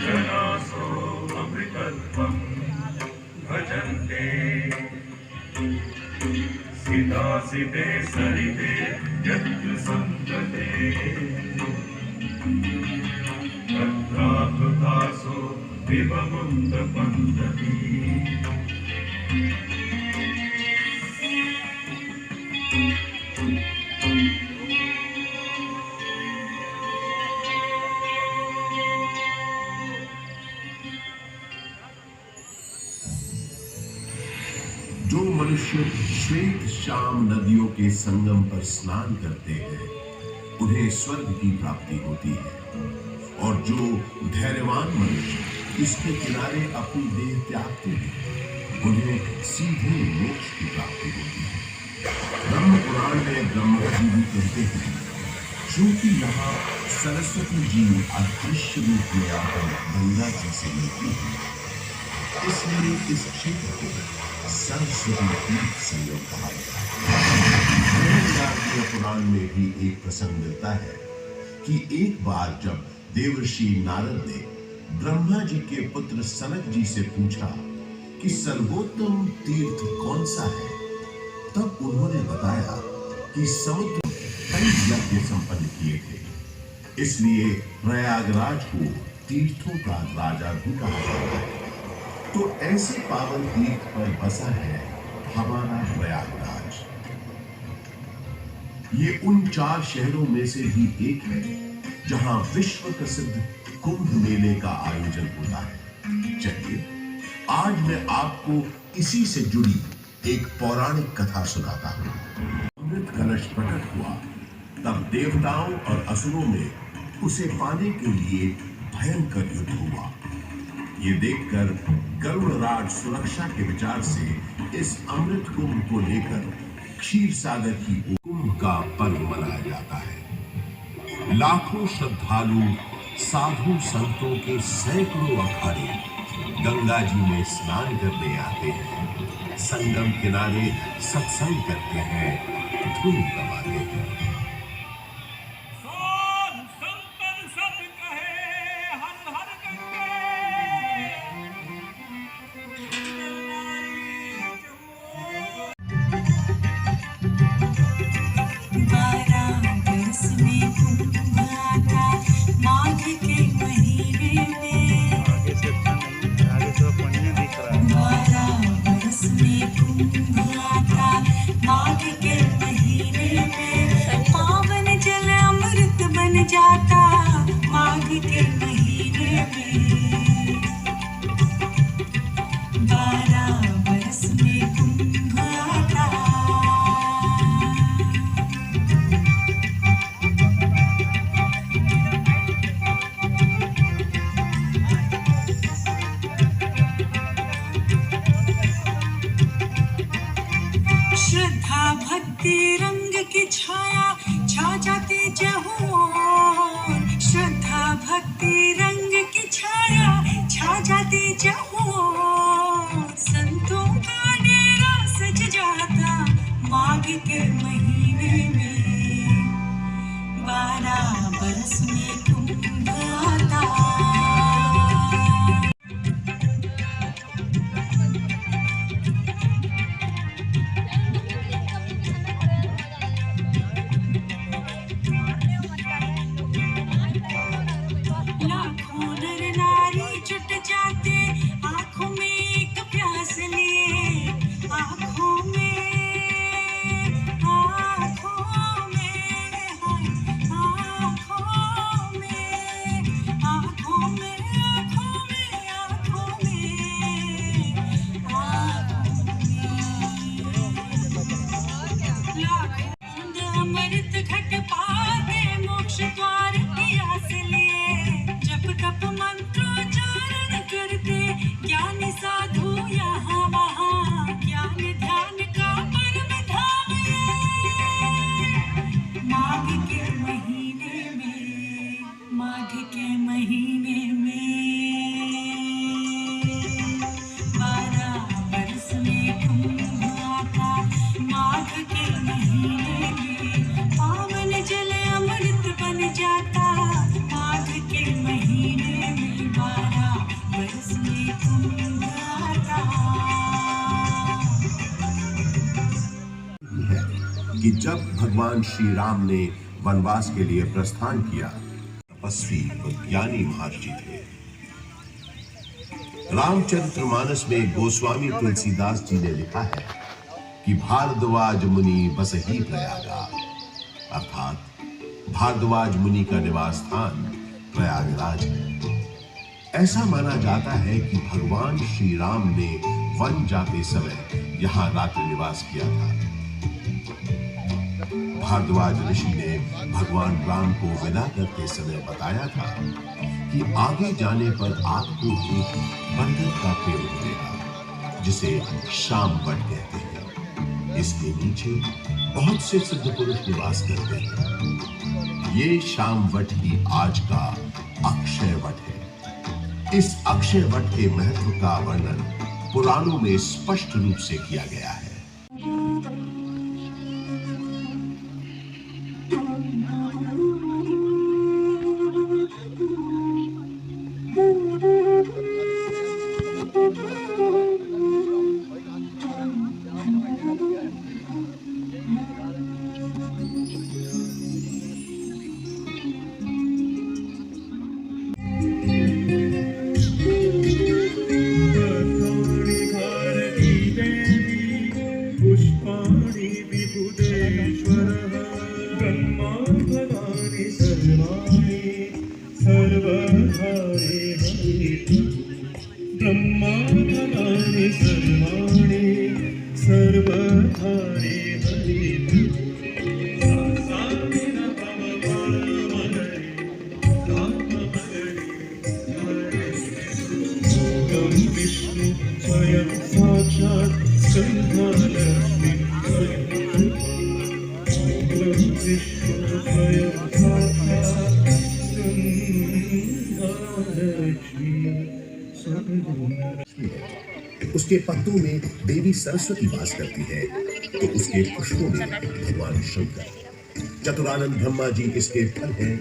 जनासो अमृतत्वं भजन्ते सितासिते सरिते यत्र सन्तते तत्राकृतासो दिवमुक्तपन्तति। जो मनुष्य श्वेत श्याम नदियों के संगम पर स्नान करते हैं उन्हें स्वर्ग की प्राप्ति होती है, और जो धैर्यवान मनुष्य इसके किनारे अपनी देह त्यागते हैं उन्हें सीधे मोक्ष की प्राप्ति होती है। ब्रह्म पुराण में ब्रह्मा जी भी कहते हैं, चूंकि यहाँ सरस्वती जी अदृश्य रूप में आकर गंगा जी से मिलती है, इसलिए इस क्षेत्र को सरस्वती तीर्थ संगम कहा गया है। पुराण में भी एक प्रसंग मिलता है कि एक बार जब देवर्षि नारद ने ब्रह्मा जी के पुत्र सनक जी से पूछा कि सर्वोत्तम तीर्थ कौन सा है, तब उन्होंने बताया कि समुद्र कई यज्ञ संपन्न किए थे, इसलिए प्रयागराज को तीर्थों का राजा भी कहा जाता है। तो ऐसे पावन तीर्थ पर बसा है हमारा प्रयागराज। ये उन 4 शहरों में से भी एक है जहां विश्व प्रसिद्ध कुंभ मेले का आयोजन होता है। चलिए आज मैं आपको इसी से जुड़ी एक पौराणिक कथा सुनाता हूं। अमृत कलश प्रकट हुआ तब देवताओं और असुरों में उसे पाने के लिए भयंकर युद्ध हुआ। ये देखकर गरुड़राज सुरक्षा के विचार से इस अमृत कुंभ को लेकर क्षीर सागर की कुंभ का पर्व मनाया जाता है। लाखों श्रद्धालु साधु संतों के सैकड़ों अखाड़े गंगा जी में स्नान करने आते हैं, संगम किनारे सत्संग करते हैं, धूम दबाते हैं। जाता माघ के महीने में, 12 बरस में कुंभ आता। श्रद्धा भक्ति रंग की छाया छा जाती जहूं, श्रद्धा भक्ति रंग की छाया छा जाती जहूं, संतों का डेरा सज जाता माघ के महीने में, 12 बरस में कुंभ आता। आंखों में एक प्यास लिए, आंखों में आंखों में आंखों में आंखों में आंखों में अमृत घट पाते मोक्ष द्वार की आस लिए, जब तप मंत्रोच्चारण करते ज्ञानी साधु यहाँ वहाँ, ज्ञान ध्यान का परम धाम माघ के महीने में, माघ के महीने में, 12 बरस में कुंभ आता। माघ के महीने में पावन जल अमृत बन जाता, माघ कि जब भगवान श्री राम ने वनवास के लिए प्रस्थान किया, तपस्वी व ज्ञानी महर्षि थे। रामचरितमानस में गोस्वामी तुलसीदास जी ने लिखा है कि भारद्वाज मुनि बसहि प्रयागा, अर्थात भारद्वाज मुनि का निवास स्थान प्रयागराज है। ऐसा माना जाता है कि भगवान श्री राम ने वन जाते समय यहां रात्रि निवास किया था। भारद्वाज ऋषि ने भगवान राम को विदा करते समय बताया था कि आगे जाने पर आपको एक बरगद का पेड़ मिलेगा जिसे शाम वट कहते हैं। इसके नीचे बहुत से सिद्ध पुरुष निवास करते हैं। ये शाम वट ही आज का अक्षय वट है। इस अक्षय वट के महत्व का वर्णन पुराणों में स्पष्ट रूप से किया गया है। उसके पत्तों में देवी सरस्वती वास करती है तो उसके पुष्पों में भगवान शंकर, चतुरानंद ब्रह्मा जी इसके फल हैं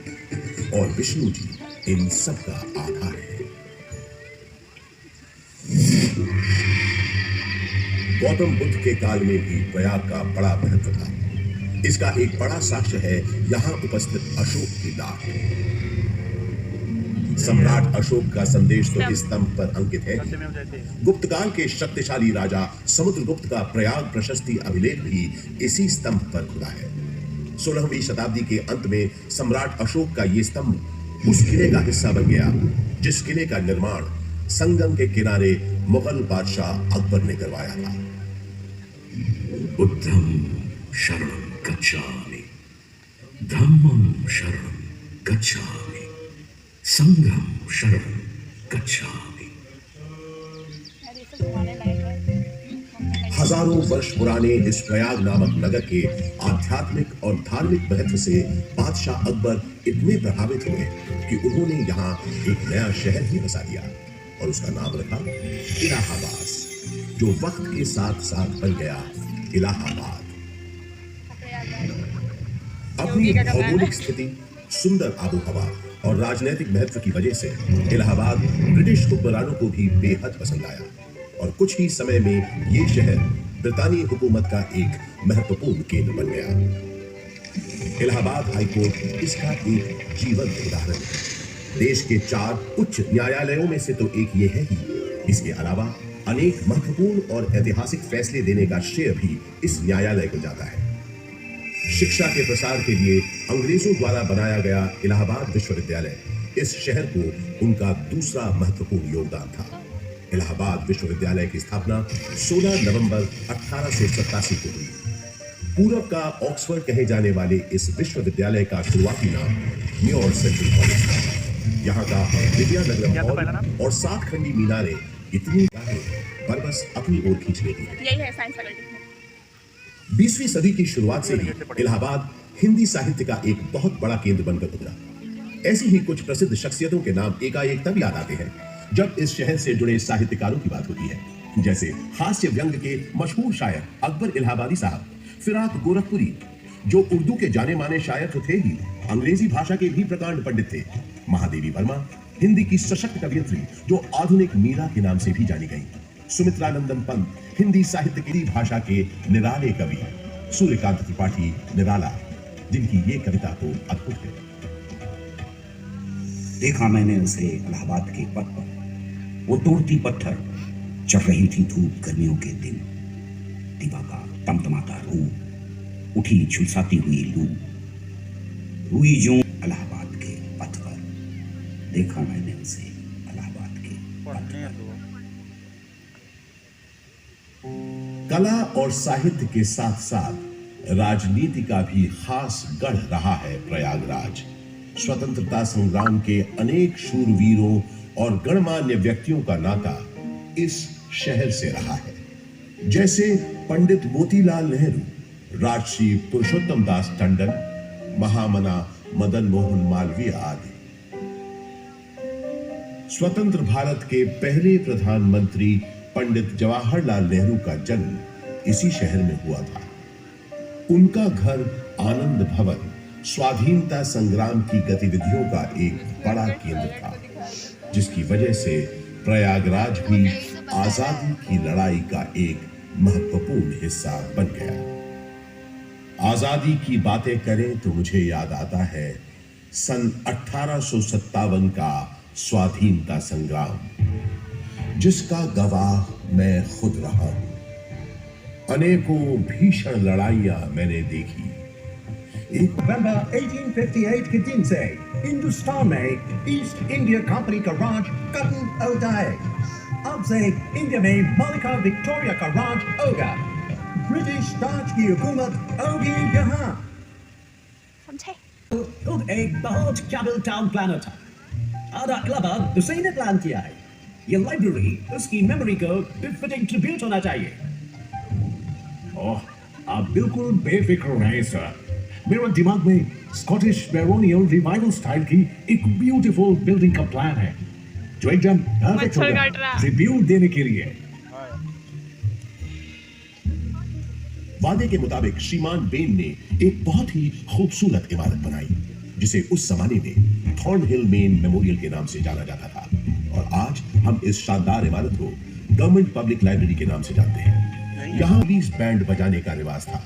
और विष्णु जी इन सब का आधार है। गौतम बुद्ध के काल में भी प्रयाग का बड़ा महत्व था। इसका एक बड़ा साक्ष्य है यहाँ उपस्थित अशोक की डाक। सम्राट अशोक का संदेश तो इस स्तंभ पर अंकित है। गुप्त काल के शक्तिशाली राजा समुद्रगुप्त का प्रयाग प्रशस्ति अभिलेख भी इसी स्तंभ पर खुदा है। 16वीं शताब्दी के अंत में सम्राट अशोक का ये स्तंभ उस किले का हिस्सा बन गया जिस किले का निर्माण संगम के किनारे मुगल बादशाह अकबर ने करवाया था। बुद्धं शरणं गच्छामि, धम्मं शरणं गच्छामि, संघं शरणं गच्छामि। हजारों वर्ष पुराने इस प्रयाग नामक नगर के आध्यात्मिक और धार्मिक महत्व से बादशाह अकबर इतने प्रभावित हुए कि उन्होंने यहाँ एक नया शहर ही बसा दिया और उसका नाम रखा इलाहाबाद, जो वक्त के साथ साथ बन गया इलाहाबाद। अपनी भौगोलिक स्थिति, सुंदर आबोहवा और राजनीतिक महत्व की वजह से इलाहाबाद ब्रिटिश हुक्मरानों को भी बेहद पसंद आया और कुछ ही समय में ये शहर ब्रितानी हुकूमत का एक महत्वपूर्ण केंद्र बन गया। इलाहाबाद हाईकोर्ट इसका एक जीवंत उदाहरण है। देश के 4 उच्च न्यायालयों में से तो एक ये है ही। इसके अलावा अनेक महत्वपूर्ण और ऐतिहासिक फैसले देने का श्रेय भी इस न्यायालय को जाता है। शिक्षा के प्रसार के लिए अंग्रेजों द्वारा बनाया गया इलाहाबाद विश्वविद्यालय इस शहर को उनका दूसरा महत्वपूर्ण योगदान था। इलाहाबाद विश्वविद्यालय की स्थापना 16 नवंबर 1887 को हुई। पूरब का ऑक्सफोर्ड कहे जाने वाले इस विश्वविद्यालय का शुरुआती नाम न्यूयॉर्क सेंट्रल कॉलेज था। यहाँ का विद्यानगरम हॉल और 7 खंडी मीनारें इतनी पर बस अपनी ओर खींच लेती है। यही है साइंस फैकल्टी। 20वीं सदी की शुरुआत से ही इलाहाबाद हिंदी साहित्य का एक बहुत बड़ा केंद्र बनकर उभरा। ऐसी ही कुछ प्रसिद्ध शख्सियतों के नाम एकाएक तब याद आते हैं जब इस शहर से जुड़े साहित्यकारों की बात होती है, जैसे हास्य व्यंग के मशहूर शायर अकबर इलाहाबादी साहब, फिराक गोरखपुरी जो उर्दू के जाने माने शायर तो थे ही, अंग्रेजी भाषा के भी प्रकांड पंडित थे, महादेवी वर्मा हिंदी की सशक्त कवियत्री जो आधुनिक मीरा के नाम से भी जानी गई, सुमित्रानंदन पंत हिंदी साहित्य की भाषा के निराले कवि, सूर्यकांत त्रिपाठी निराला, जिनकी ये कविता तो अद्भुत है। देखा मैंने उसे इलाहाबाद के पथ पर, वो तोड़ती पत्थर, चढ़ रही थी धूप गर्मियों के दिन। दीवा का तमतमाता रूप, उठी झुलसाती हुई लू, रुई जो इलाहाबाद के पथ पर। देखा मैंने उसे इलाहाबाद के पथ पर। कला और साहित्य के साथ साथ राजनीति का भी खास गढ़ रहा है प्रयागराज। स्वतंत्रता संग्राम के अनेक शूरवीरों और गणमान्य व्यक्तियों का नाता इस शहर से रहा है, जैसे पंडित मोतीलाल नेहरू, राजश्री पुरुषोत्तम दास टंडन, महामना मदन मोहन मालवीय आदि। स्वतंत्र भारत के पहले प्रधानमंत्री पंडित जवाहरलाल नेहरू का जन्म इसी शहर में हुआ था। उनका घर आनंद भवन स्वाधीनता संग्राम की गतिविधियों का एक बड़ा केंद्र था, जिसकी वजह से प्रयागराज भी आजादी की लड़ाई का एक महत्वपूर्ण हिस्सा बन गया। आजादी की बातें करें तो मुझे याद आता है सन 1857 का स्वाधीनता संग्राम, जिसका गवाह मैं खुद रहा हूं। अनेकों भीषण लड़ाइयां मैंने देखी। नवंबर 1858 के दिन से हिंदुस्तान में ईस्ट इंडिया कंपनी का राज खत्म हो जाए। अब से इंडिया में मलिका विक्टोरिया का राज होगा। ब्रिटिश राज की हुकूमत होगी यहाँ। खुद एक बहुत काबिल टाउन प्लानर था। आधा क्लब उसी ने प्लान किया है। ये लाइब्रेरी उसकी मेमोरी को बिफिटिंग ट्रिब्यूट होना चाहिए। ओह, आप बिल्कुल बेफिक्र रहें सर। मेरे दिमाग में स्कॉटिश बैरोनियल रिवाइवल स्टाइल की एक ब्यूटीफुल बिल्डिंग का प्लान है, जो एकदम परफेक्ट होगा ट्रिब्यूट देने के लिए। वादे के मुताबिक श्रीमान बेन ने एक बहुत ही खूबसूरत इमारत बनाई, जिसे उस जमाने में थॉर्नहिल मेन मेमोरियल के नाम से जाना जाता था, और आज हम इस शानदार इमारत को गवर्नमेंट पब्लिक लाइब्रेरी के नाम से जानते हैं। यहाँ पुलिस बैंड बजाने का रिवाज था।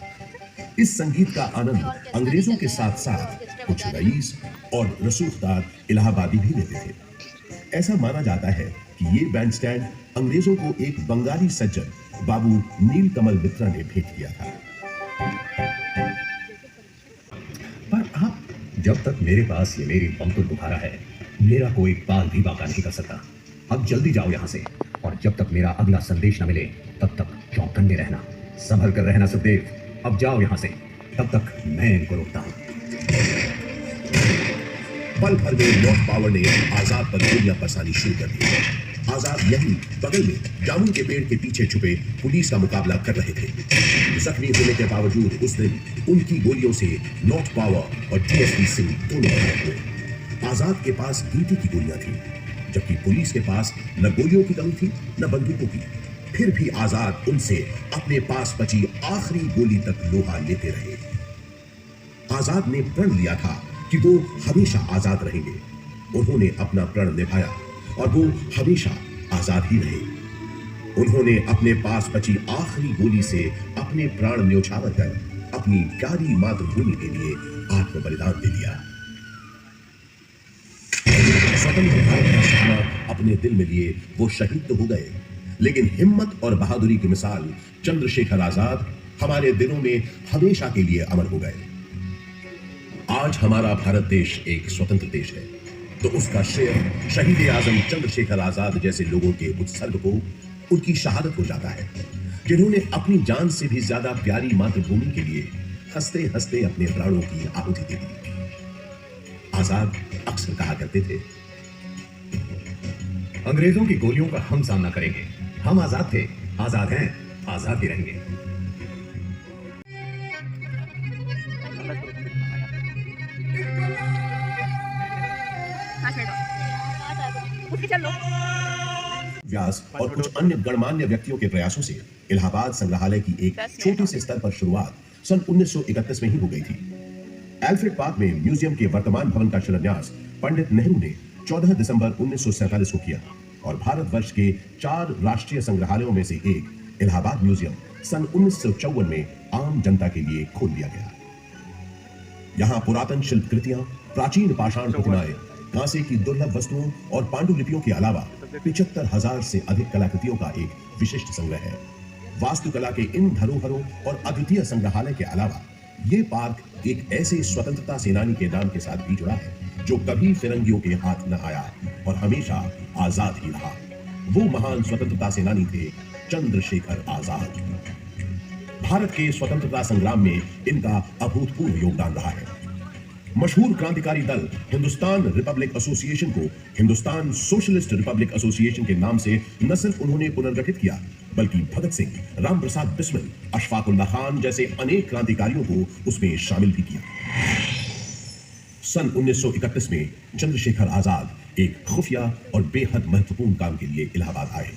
इस संगीत का आनंद अंग्रेजों के साथ साथ कुछ रईस और रसूखदार इलाहाबादी भी लेते थे। ऐसा माना जाता है कि ये बैंड स्टैंड अंग्रेजों को एक बंगाली सज्जन बाबू नीलकमल मित्रा ने भेंट किया था। पर आप, जब तक मेरे पास ये मेरी बमतुल बुखारा है, मेरा कोई बाल भी बाका नहीं कर सकता। अब जल्दी जाओ यहाँ से, और जब तक मेरा अगला संदेश न मिले तब तक चौकन में रहना, संभल कर रहना सुखदेव। अब जाओ यहाँ से, तब तक मैं इनको रोकता हूँ। पल भर में नॉर्थ पावर ने आजाद पर गोलियां बरसानी शुरू कर दी। आजाद यही बगल में जामुन के पेड़ के पीछे छुपे पुलिस का मुकाबला कर रहे थे। जख्मी होने के बावजूद उस दिन उनकी गोलियों से नॉर्थ पावर और डीएसपी सिंह दोनों घायल हुए। आजाद के पास गिनती की गोलियां थी, जबकि पुलिस के पास न गोलियों की कमी थी न बंदूकों की। फिर भी आजाद उनसे अपने पास बची आखिरी गोली तक लोहा लेते रहे। आजाद ने प्रण लिया था कि वो हमेशा आजाद रहेंगे। उन्होंने अपना प्रण निभाया और वो हमेशा आजाद ही रहे। उन्होंने अपने पास बची आखिरी गोली से अपने प्राण न्योछावर कर अपनी प्यारी मातृभूमि के लिए आत्म बलिदान दे दिया। स्वतंत्र भारत का सपना अपने दिल में लिए वो शहीद तो हो गए, लेकिन हिम्मत और बहादुरी की मिसाल चंद्रशेखर आजाद हमारे दिलों में हमेशा के लिए अमर हो गए। आज हमारा भारत देश एक स्वतंत्र देश है, तो उसका श्रेय शहीद आजम चंद्रशेखर आजाद जैसे लोगों के उत्सर्ग को, उनकी शहादत हो जाता है, जिन्होंने अपनी जान से भी ज्यादा प्यारी मातृभूमि के लिए हंसते हंसते अपने प्राणों की आहुति दे दी। आजाद अक्सर कहा करते थे, अंग्रेजों की गोलियों का हम सामना करेंगे। हम आजाद थे, आजाद हैं, आजाद ही रहेंगे। व्यास और कुछ अन्य गणमान्य व्यक्तियों के प्रयासों से इलाहाबाद संग्रहालय की एक छोटे से स्तर पर शुरुआत सन 1931 में ही हो गई थी। एल्फ्रेड पार्क में म्यूजियम के वर्तमान भवन का शिलान्यास पंडित नेहरू ने 14 दिसंबर 1947 को किया और भारतवर्ष के 4 राष्ट्रीय संग्रहालयों में से एक इलाहाबाद म्यूजियम सन 1954 में आम जनता के लिए खोल दिया गया। यहां पुरातन शिल्प कृतियां, प्राचीन पाषाण प्रतिमाएं, कांसे की दुर्लभ वस्तुओं और पांडुलिपियों के अलावा 75,000 से अधिक कलाकृतियों का एक विशिष्ट संग्रह है। वास्तुकला के इन धरोहरों और अद्वितीय संग्रहालय के अलावा ये पार्क एक ऐसे स्वतंत्रता सेनानी के नाम के साथ भी जुड़ा है जो कभी फिरंगियों के हाथ न आया और हमेशा आजाद ही रहा। वो महान स्वतंत्रता सेनानी थे चंद्रशेखर आजाद। भारत के स्वतंत्रता संग्राम में इनका अभूतपूर्व योगदान रहा है। मशहूर क्रांतिकारी दल हिंदुस्तान रिपब्लिक एसोसिएशन को हिंदुस्तान सोशलिस्ट रिपब्लिक एसोसिएशन के नाम से न सिर्फ उन्होंने पुनर्गठित किया, बल्कि भगत सिंह, रामप्रसाद बिस्मिल, अशफाकुल्लाह खान जैसे अनेक क्रांतिकारियों को उसमें शामिल भी किया। सन 1931 में चंद्रशेखर आजाद एक खुफिया और बेहद महत्वपूर्ण काम के लिए इलाहाबाद आए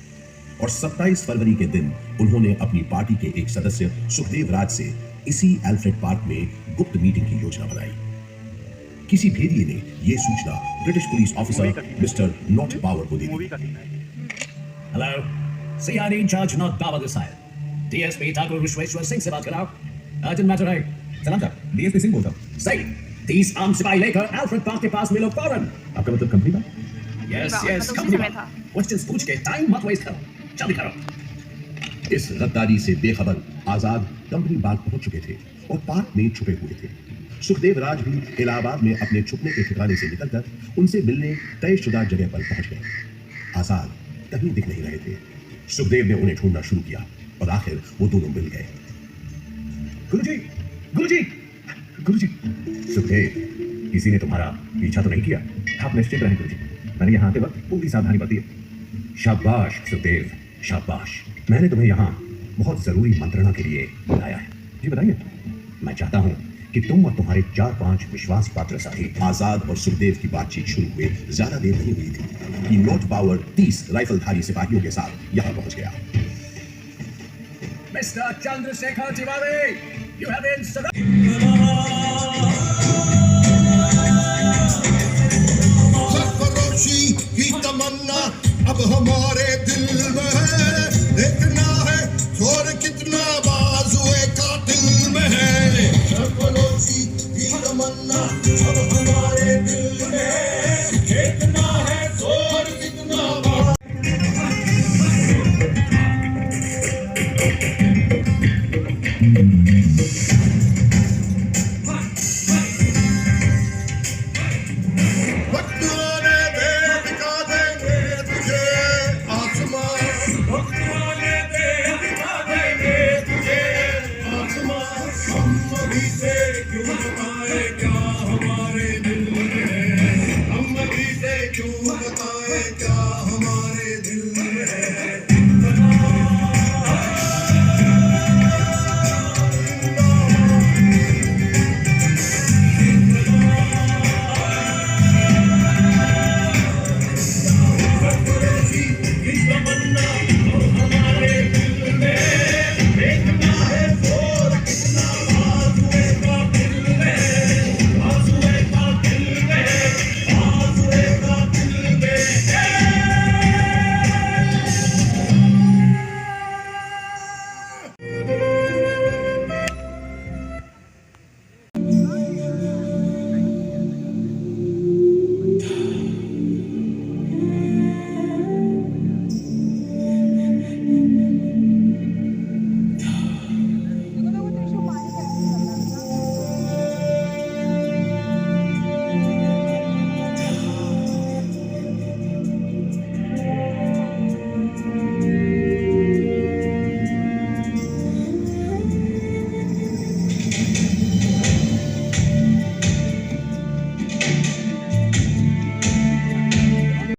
और 27 फरवरी के दिन उन्होंने अपनी पार्टी के एक सदस्य सुखदेव राज से इसी एल्फ्रेड पार्क में गुप्त मीटिंग की योजना बनाई। किसी भेदिए ने यह सूचना British police officer mister Nott Power को दी। Hello, CID incharge Nott Power this side. DSP Thakur Vishweshwar Singh से बात कर रहा हूं। अर्जेंट मैटर है। सलाम सर, DSP सिंह बोलता हूं। सही, 30 आर्म सिपाही लेकर एल्फ्रेड पार्क के पास मिलो फौरन। आपका मतलब कंपनी का? यस, कंपनी का। क्वेश्चंस पूछ के टाइम मत वेस्ट करो, जल्दी करो। इस गद्दारी से बेखबर आजाद कंपनी बाग पहुंच चुके थे और पार्क में छुपे हुए थे। सुखदेव राज भी इलाहाबाद में अपने छुपने के ठिकाने से निकलकर उनसे मिलने तयशुदा जगह पर पहुंच गए। आजाद कहीं दिख नहीं रहे थे। सुखदेव ने उन्हें ढूंढना शुरू किया और आखिर वो दोनों मिल गए। गुरुजी, गुरुजी, गुरुजी। सुखदेव, किसी ने तुम्हारा पीछा तो नहीं किया? आप निश्चित रहें गुरुजी, मैंने यहाँ आते वक्त पूरी सावधानी बरती है। शाबाश सुखदेव, शाबाश। मैंने तुम्हें यहाँ बहुत जरूरी मंत्रणा के लिए बुलाया है। जी बताइए। मैं चाहता हूँ कि तुम और तुम्हारे 4-5 विश्वास पात्र साथी। आजाद और सुखदेव की बातचीत शुरू हुए ज्यादा देर नहीं हुई थी कि नॉट पावर 30 राइफलधारी सिपाहियों के साथ यहां पहुंच गया। Mister Chandrashekhar Tiwari, you have been सरफरोशी की तमन्ना अब हमारे दिल में है, देखना है जोर कितना बाजुए कातिल में है। सरफरोशी की तमन्ना अब हमारे दिल में है, देखना है जोर कितना क्यों बताए क्या